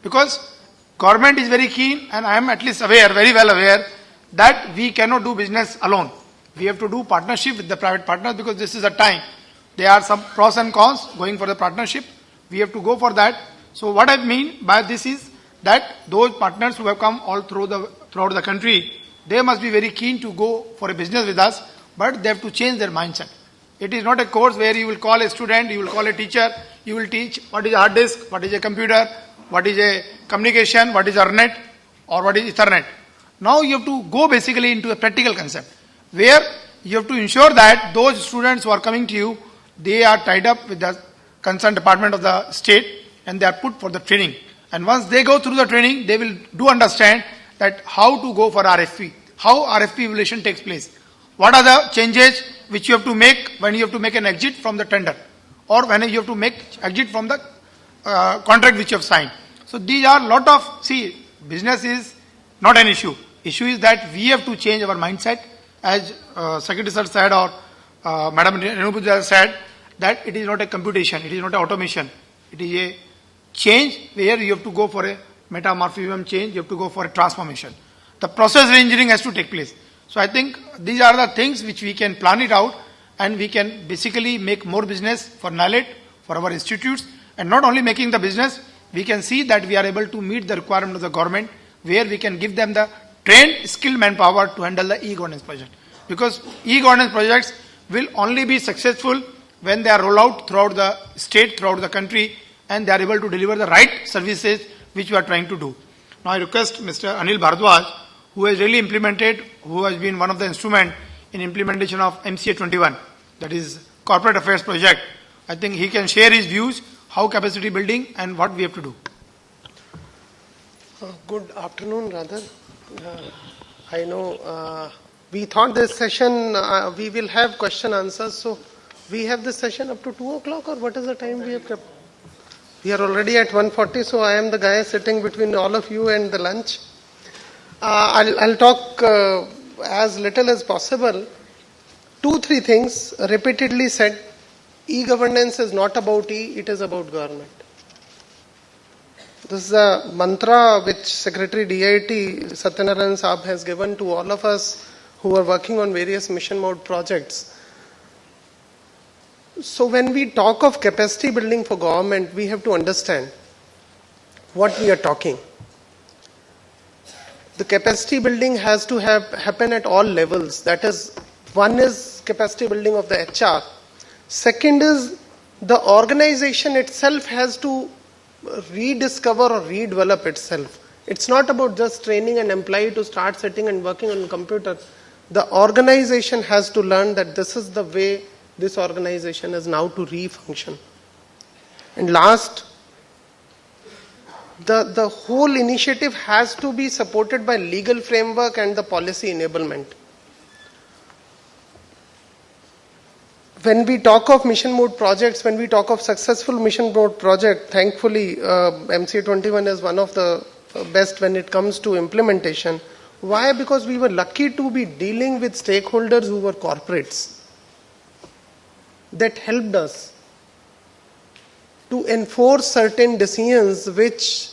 Because government is very keen, and I am at least aware, very well aware, that we cannot do business alone. We have to do partnership with the private partners because this is a time. There are some pros and cons going for the partnership. We have to go for that. So what I mean by this is that those partners who have come all throughout the country, they must be very keen to go for a business with us, but they have to change their mindset. It is not a course where you will call a student, you will call a teacher, you will teach what is a hard disk, what is a computer, what is a communication, what is ERNET, or what is Ethernet. Now you have to go basically into a practical concept, where you have to ensure that those students who are coming to you, they are tied up with the concerned department of the state and they are put for the training. And once they go through the training, they will do understand that how to go for RFP, how RFP evaluation takes place. What are the changes which you have to make when you have to make an exit from the tender, or when you have to make exit from the contract which you have signed. So these are lot of, see, business is not an issue. Issue is that we have to change our mindset, as Secretary Sir said, or Madam Renu Pujara said, that it is not a computation, it is not a automation. It is a change where you have to go for a metamorphism change, you have to go for a transformation. The process engineering has to take place. So I think these are the things which we can plan it out, and we can basically make more business for NILET, for our institutes, and not only making the business, we can see that we are able to meet the requirement of the government, where we can give them the trained, skilled manpower to handle the e-governance project. Because e-governance projects will only be successful when they are rolled out throughout the state, throughout the country, and they are able to deliver the right services which we are trying to do. Now I request Mr. Anil Bharadwaj, who has really implemented, who has been one of the instruments in implementation of MCA 21, that is Corporate Affairs Project. I think he can share his views, how capacity building and what we have to do. Good afternoon, rather. I know we thought this session we will have question answers, so we have this session up to 2 o'clock, or what is the time we have kept? We are already at 1:40, so I am the guy sitting between all of you and the lunch. I'll talk as little as possible. 2-3 things repeatedly said. E-governance is not about E, it is about government. This is a mantra which Secretary DIT Satyanarayan Saab has given to all of us who are working on various mission mode projects. So when we talk of capacity building for government, we have to understand what we are talking. The capacity building has to happen at all levels. That is, one is capacity building of the HR. Second is the organization itself has to rediscover or redevelop itself. It's not about just training an employee to start sitting and working on a computer. The organization has to learn that this is the way this organization is now to re-function. And last, the whole initiative has to be supported by legal framework and the policy enablement. When we talk of mission mode projects, when we talk of successful mission mode project, thankfully MCA 21 is one of the best when it comes to implementation. Why? Because we were lucky to be dealing with stakeholders who were corporates. That helped us to enforce certain decisions which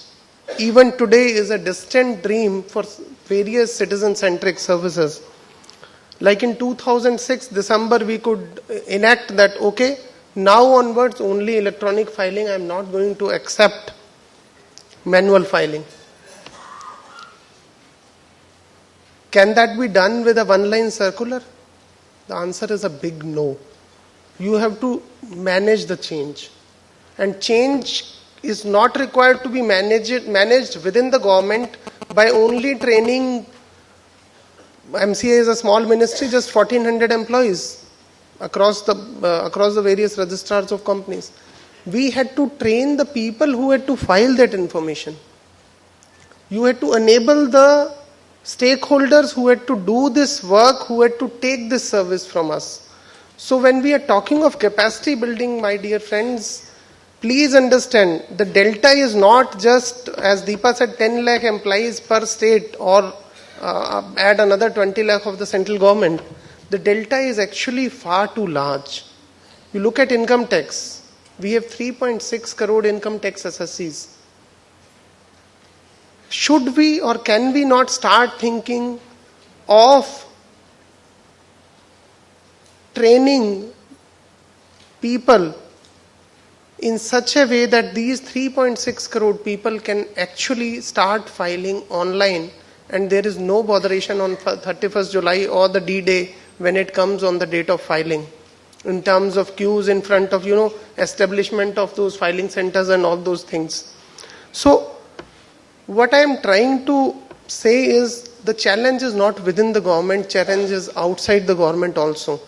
even today is a distant dream for various citizen-centric services. Like in 2006 December, we could enact that, okay, now onwards only electronic filing, I am not going to accept manual filing. Can that be done with a one-line circular? The answer is a big no. You have to manage the change. And change is not required to be managed within the government by only training. MCA is a small ministry, just 1,400 employees across the various registrars of companies. We had to train the people who had to file that information. You had to enable the stakeholders who had to do this work, who had to take this service from us. So when we are talking of capacity building, my dear friends, please understand the delta is not just, as Deepa said, 10 lakh employees per state, or add another 20 lakh of the central government. The delta is actually far too large. You look at income tax. We have 3.6 crore income tax assessees. Should we or can we not start thinking of training people in such a way that these 3.6 crore people can actually start filing online, and there is no botheration on 31st July or the D-Day when it comes on the date of filing, in terms of queues in front of, establishment of those filing centers and all those things. So what I am trying to say is the challenge is not within the government, challenge is outside the government also.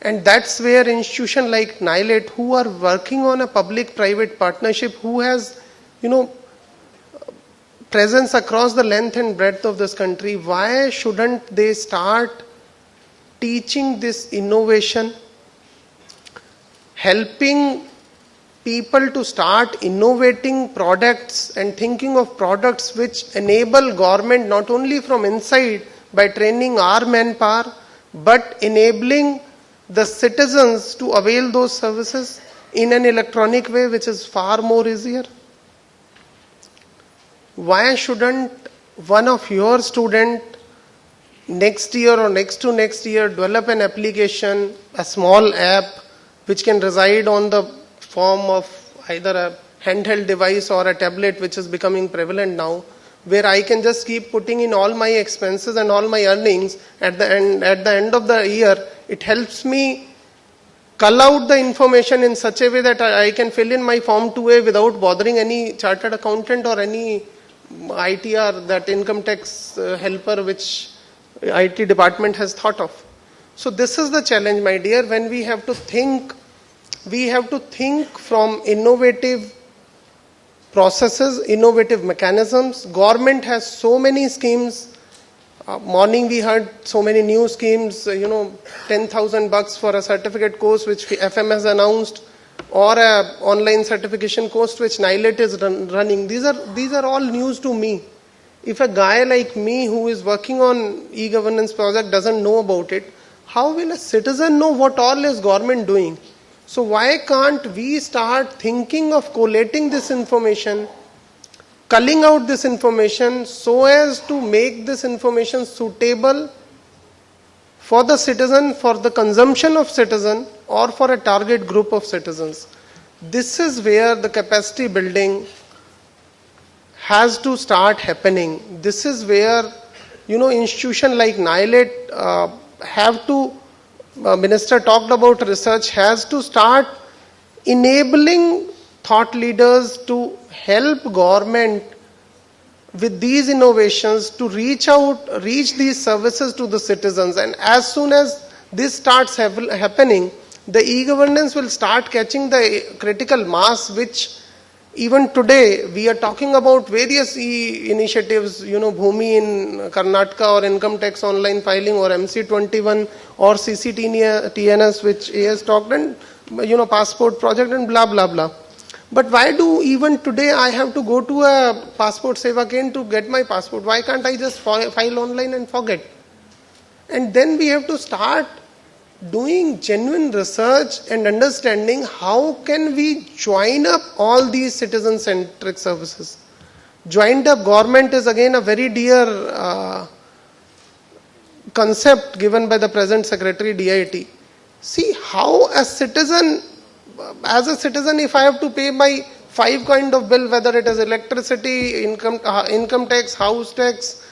And that's where institutions like NILET, who are working on a public-private partnership, who has, presence across the length and breadth of this country, why shouldn't they start teaching this innovation, helping people to start innovating products and thinking of products which enable government not only from inside by training our manpower, but enabling the citizens to avail those services in an electronic way, which is far more easier. Why shouldn't one of your student next year or next to next year develop an application, a small app, which can reside on the form of either a handheld device or a tablet, which is becoming prevalent now, where I can just keep putting in all my expenses and all my earnings at the end of the year. It helps me cull out the information in such a way that I can fill in my form 2A without bothering any chartered accountant or any ITR, that income tax helper, which IT department has thought of. So this is the challenge, my dear, when we have to think from innovative processes, innovative mechanisms. Government has so many schemes. Morning we heard so many new schemes, $10,000 for a certificate course which FM has announced, or a online certification course which NILET is running. These are all news to me. If a guy like me who is working on e-governance project doesn't know about it, how will a citizen know what all is government doing? So why can't we start thinking of collating this information, culling out this information so as to make this information suitable for the citizen, for the consumption of citizen, or for a target group of citizens. This is where the capacity building has to start happening. This is where, institution like NILET have to, Minister talked about research, has to start enabling thought leaders to help government with these innovations to reach these services to the citizens. And as soon as this starts happening, the e-governance will start catching the critical mass, which even today we are talking about various initiatives, Bhumi in Karnataka, or income tax online filing, or MC21, or CCTNS, which he has talked, and passport project, and blah blah blah. But why do even today I have to go to a passport seva kendi to get my passport? Why can't I just file online and forget? And then we have to start doing genuine research and understanding how can we join up all these citizen-centric services. Joined up government is again a very dear concept given by the present Secretary DIT. See how as a citizen, if I have to pay my 5 kind of bill, whether it is electricity, income tax, house tax,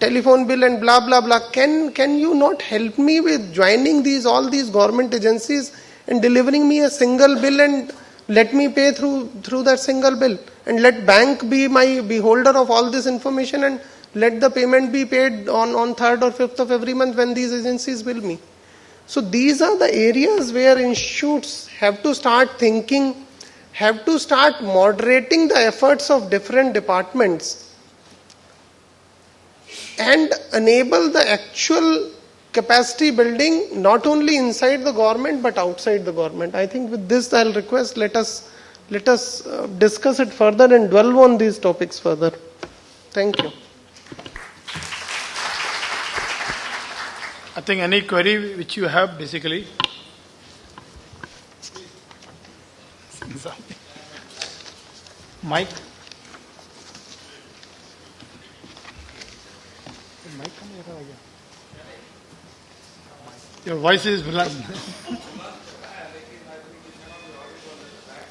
telephone bill, and blah blah blah, can you not help me with joining all these government agencies and delivering me a single bill, and let me pay through that single bill, and let bank be my beholder of all this information, and let the payment be paid on 3rd or 5th of every month when these agencies bill me. So these are the areas where institutes have to start thinking, have to start moderating the efforts of different departments, and enable the actual capacity building not only inside the government but outside the government. I think with this I'll request, let us discuss it further and dwell on these topics further. Thank you. I think any query which you have, basically. Mike? Mike, come here. Your voice is blood.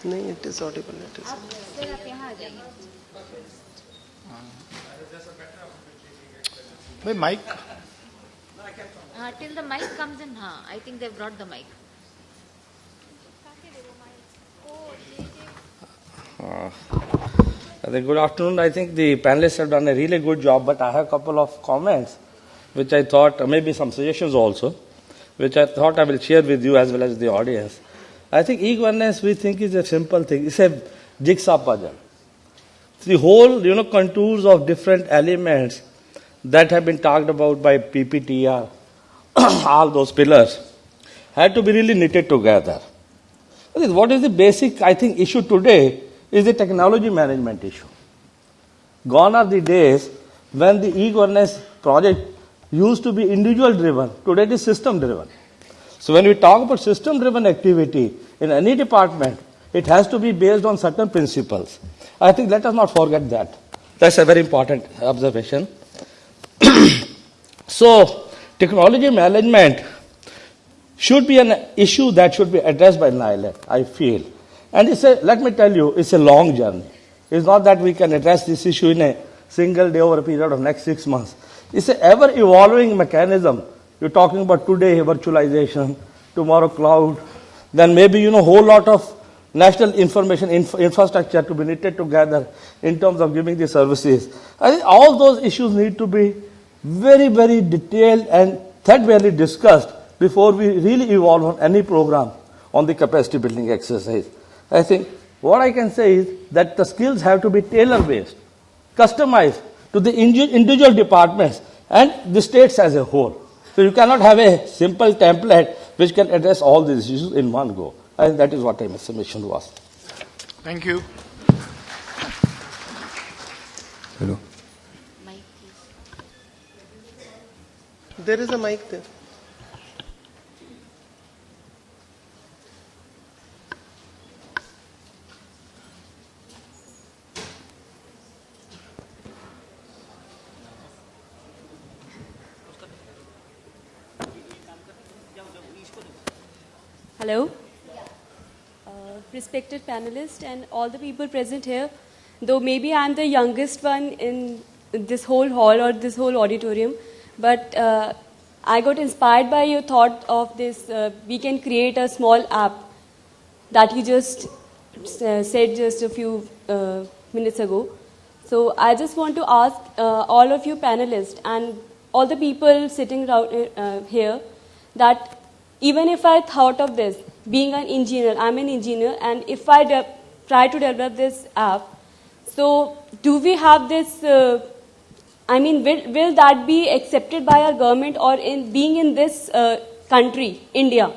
No, it is audible. It is. Sir आप यहाँ आ जाइए. By mic. Till the mic comes in, I think they've brought the mic. Good afternoon. I think the panelists have done a really good job, but I have a couple of comments which I thought, maybe some suggestions also, which I thought I will share with you as well as the audience. I think e-governance we think is a simple thing. It's a jigsaw puzzle. The whole, contours of different elements that have been talked about by PPTR, all those pillars, had to be really knitted together. What is the basic, I think, issue today is the technology management issue. Gone are the days when the e-governance project used to be individual driven. Today it is system driven. So when we talk about system driven activity in any department, it has to be based on certain principles. I think let us not forget that. That's a very important observation. So technology management should be an issue that should be addressed by NILET, I feel. And let me tell you, it's a long journey. It's not that we can address this issue in a single day over a period of next 6 months. It's an ever-evolving mechanism. You're talking about today virtualization, tomorrow cloud, then maybe, whole lot of national information infrastructure to be knitted together in terms of giving the services. I think all those issues need to be very, very detailed and threadbarely discussed before we really evolve on any program on the capacity building exercise. I think what I can say is that the skills have to be tailor-based, customized to the individual departments and the states as a whole. So you cannot have a simple template which can address all these issues in one go. I think that is what my submission was. Thank you. Hello. Mic, please. There is a mic there. Hello. Respected panelists and all the people present here, though maybe I'm the youngest one in this whole hall or this whole auditorium, but I got inspired by your thought of this, we can create a small app that you just said just a few minutes ago. So I just want to ask all of you panelists and all the people sitting around here that even if I thought of this, being an engineer, I'm an engineer, and if I try to develop this app, so do we have this, will that be accepted by our government or being in this country, India?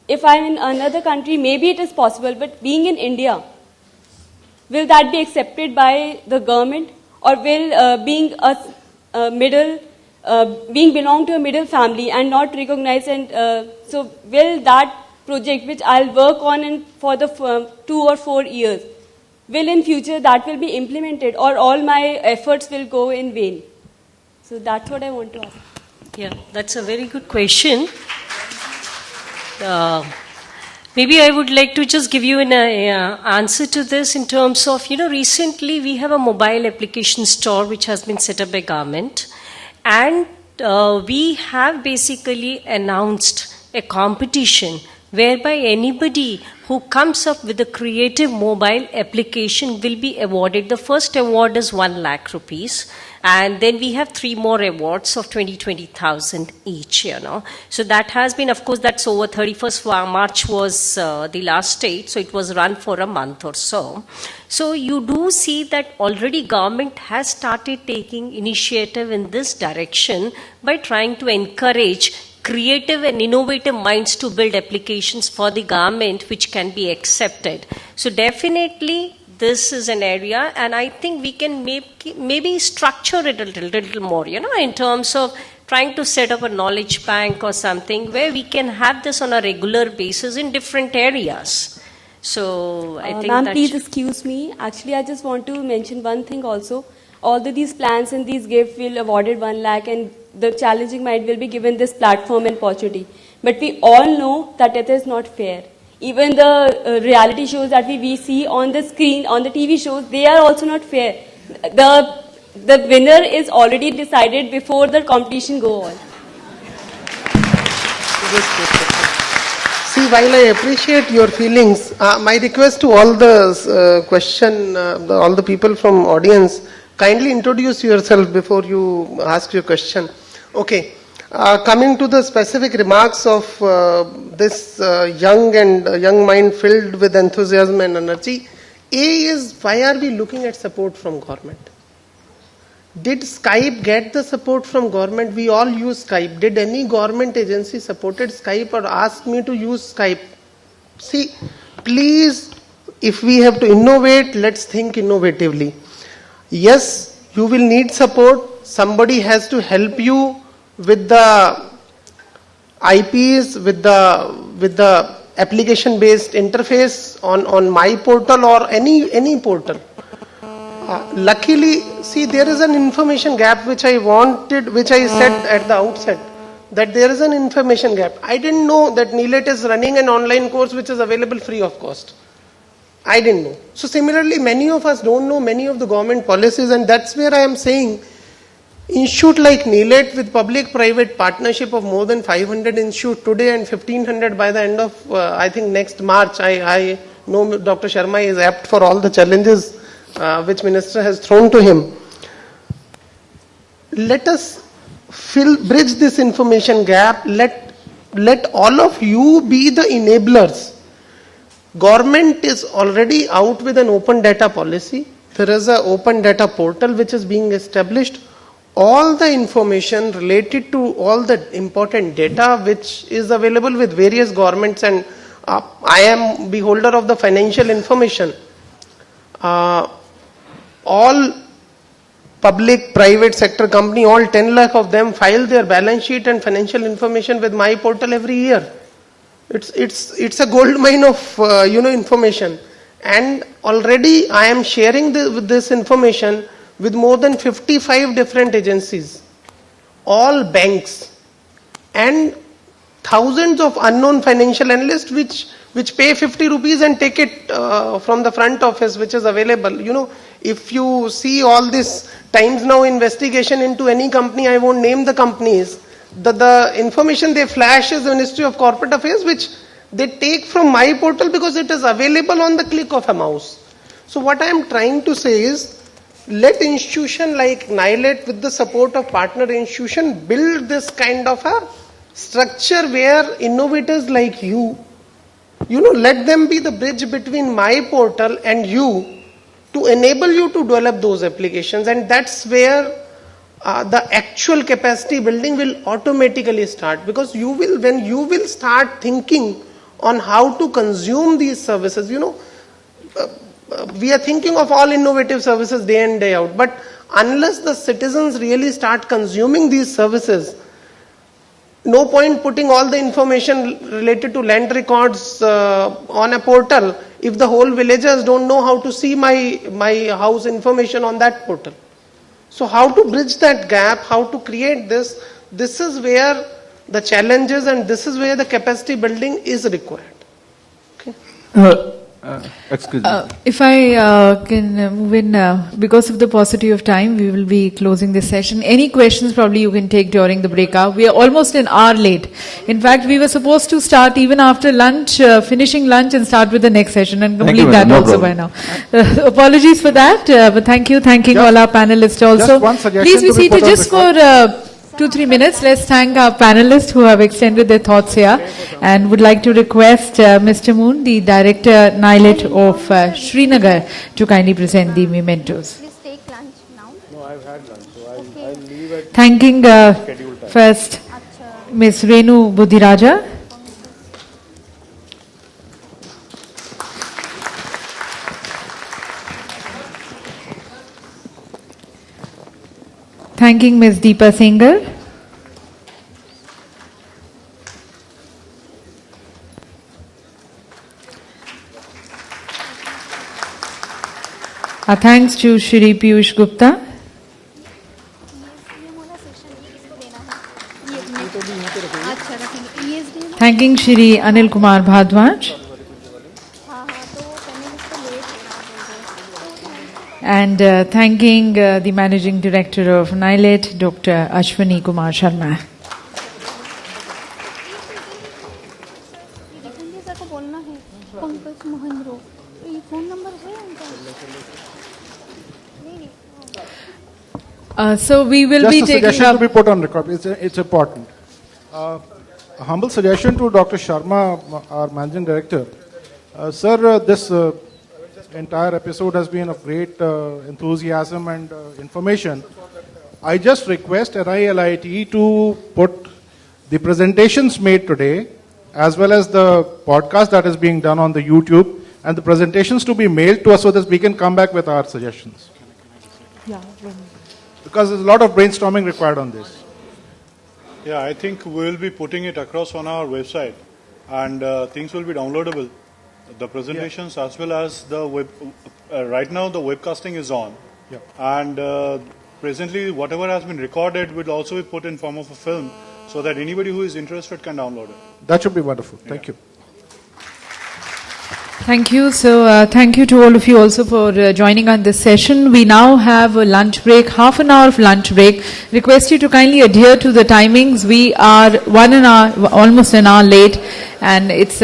If I'm in another country, maybe it is possible, but being in India, will that be accepted by the government? Or will being belong to a middle family and not recognized, and so will that project which I'll work on for the 2 or 4 years, will in future that will be implemented, or all my efforts will go in vain? So that's what I want to ask. Yeah, that's a very good question. Maybe I would like to just give you an answer to this in terms of, recently we have a mobile application store which has been set up by government, and we have basically announced a competition whereby anybody who comes up with a creative mobile application will be awarded. The first award is 1 lakh rupees, and then we have 3 more awards of 20,000 each, So that has been, of course, that's over 31st March was the last date, so it was run for a month or so. So you do see that already government has started taking initiative in this direction by trying to encourage creative and innovative minds to build applications for the government which can be accepted. So definitely this is an area, and I think we can maybe structure it a little more, in terms of trying to set up a knowledge bank or something where we can have this on a regular basis in different areas. So I think ma'am, please excuse me. Actually, I just want to mention one thing also. Although these plans and these gifts will awarded 1 lakh, and the challenging mind will be given this platform and opportunity. But we all know that it is not fair. Even the reality shows that we see on the screen, on the TV shows, they are also not fair. The winner is already decided before the competition go on. See, while I appreciate your feelings, my request to all the all the people from audience, kindly introduce yourself before you ask your question. Okay. Coming to the specific remarks of this young mind filled with enthusiasm and energy, A is, why are we looking at support from government? Did Skype get the support from government? We all use Skype. Did any government agency supported Skype or asked me to use Skype? See, please, if we have to innovate, let's think innovatively. Yes, you will need support. Somebody has to help you with the IPs, with the application-based interface on my portal or any portal. Luckily, see, there is an information gap which I said at the outset, that there is an information gap. I didn't know that NEELET is running an online course which is available free of cost. I didn't know. So similarly, many of us don't know many of the government policies, and that's where I am saying, institute like NEELET with public-private partnership of more than 500 institutes today and 1500 by the end of, I think, next March. I know Dr. Sharma is apt for all the challenges which Minister has thrown to him. Let us bridge this information gap. Let all of you be the enablers. Government is already out with an open data policy. There is an open data portal which is being established. All the information related to all the important data which is available with various governments, and I am beholder of the financial information. All public, private sector company, all 10 lakh of them file their balance sheet and financial information with my portal every year. It's a gold mine of information, and already I am sharing this information with more than 55 different agencies, all banks, and thousands of unknown financial analysts which pay 50 rupees and take it from the front office, which is available. If you see all this Times Now investigation into any company, I won't name the companies, the information they flash is the Ministry of Corporate Affairs, which they take from my portal because it is available on the click of a mouse. So what I am trying to say is, let institution like NILET with the support of partner institution build this kind of a structure where innovators like you, let them be the bridge between my portal and you to enable you to develop those applications, and that's where the actual capacity building will automatically start, because when you will start thinking on how to consume these services, we are thinking of all innovative services day in, day out, but unless the citizens really start consuming these services, no point putting all the information related to land records on a portal if the whole villagers don't know how to see my house information on that portal. So how to bridge that gap, how to create this is where the challenges and this is where the capacity building is required. Okay. Excuse me. If I can move in, because of the paucity of time, we will be closing this session. Any questions probably you can take during the breakout. We are almost an hour late. In fact, we were supposed to start even after lunch, finishing lunch and start with the next session and complete that also by now. Apologies for that, but thanking all our panelists also. Just one suggestion. Please be seated just for 2-3 minutes. Let's thank our panelists who have extended their thoughts here, and would like to request Mr. Moon, the Director NILET of Srinagar, to kindly present the mementos. Please take lunch now. No, I've had lunch, so I'll leave at Thanking first Ms. Renu Budhiraja. Thanking Ms. Deepa Singhal. Our thanks to Shri Piyush Gupta. अच्छा रखेंगे ESD thanking Shri Anil Kumar Bhardwaj and thanking the Managing Director of NILET, Dr. Ashwani Kumar Sharma. So we will Just be a taking suggestion up. to be put on record. It's important. A humble suggestion to Dr. Sharma, our Managing Director. Sir, this entire episode has been of great enthusiasm and information. I just request NILIT to put the presentations made today, as well as the podcast that is being done on the YouTube, and the presentations to be mailed to us so that we can come back with our suggestions. Because there's a lot of brainstorming required on this. Yeah, I think we will be putting it across on our website, and things will be downloadable. The presentations as well as the web. Right now, the webcasting is on, and presently, whatever has been recorded will also be put in form of a film, so that anybody who is interested can download it. That should be wonderful. Thank you. Thank you. So thank you to all of you also for joining on this session. We now have a lunch break, half an hour of lunch break. Request you to kindly adhere to the timings. We are 1 hour, almost an hour late, and it's